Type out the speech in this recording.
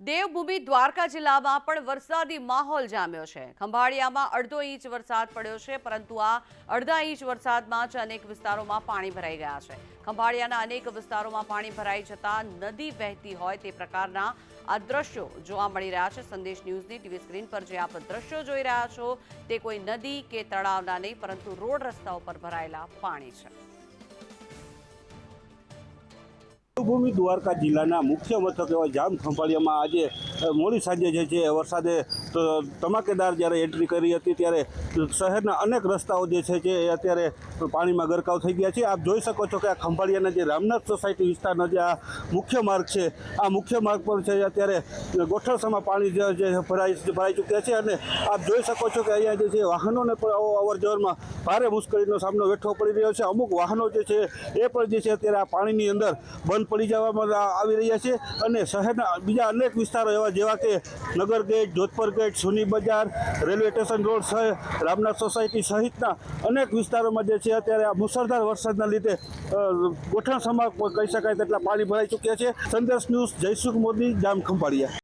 દેવભૂમિ દ્વારકા જિલ્લામાં પણ વરસાદી માહોલ જામ્યો છે। ખંભાળિયામાં અડધો ઇંચ વરસાદ પડ્યો છે, પરંતુ આ અડધા ઇંચ વરસાદમાં જ અનેક વિસ્તારોમાં પાણી ભરાઈ ગયા છે। ખંભાળિયાના અનેક વિસ્તારોમાં પાણી ભરાઈ જતા નદી વહેતી હોય તે પ્રકારના આ દ્રશ્યો જોવા મળી રહ્યા છે। સંદેશ ન્યૂઝની ટીવી સ્ક્રીન પર જે આપ દ્રશ્યો જોઈ રહ્યા છો તે કોઈ નદી કે તળાવના નહીં, પરંતુ રોડ રસ્તાઓ પર ભરાયેલા પાણી છે। દેવભૂમિ દ્વારકા જિલ્લાના મુખ્ય મથક એવા જામ ખંભાળિયામાં આજે મોડી સાંજે જે છે વરસાદે ધમાકેદાર જ્યારે એન્ટ્રી કરી હતી ત્યારે શહેરના અનેક રસ્તાઓ જે છે એ અત્યારે પાણીમાં ગરકાવ થઈ ગયા છે। આપ જોઈ શકો છો કે આ ખંભાળિયાના જે રામનાથ સોસાયટી વિસ્તારના જે આ મુખ્ય માર્ગ છે, આ મુખ્ય માર્ગ પર છે અત્યારે ગોઠણસામાં પાણી જે ભરાઈ ચૂક્યા છે અને આપ જોઈ શકો છો કે અહીંયા જે છે વાહનોને પણ અવર જવરમાં ભારે મુશ્કેલીનો સામનો વેઠવો પડી રહ્યો છે। અમુક વાહનો જે છે એ પણ જે છે અત્યારે આ પાણીની અંદર બંધ પડી જવામાં આવી રહ્યા છે અને શહેરના બીજા અનેક વિસ્તારો એવા જેવા કે નગર ગેટ, જોધપર ગેટ, સોની બજાર, રેલવે સ્ટેશન રોડ સહિત રામનાથ સોસાયટી સહિતના અનેક વિસ્તારોમાં જે છે અત્યારે આ મુસળધાર વરસાદના લીધે ગોઠણસામાં કહી શકાય તેટલા પાણી ભરાઈ ચૂક્યા છે। સંદેશ ન્યૂઝ, જયસુખ મોદી, જામ ખંભાળિયા।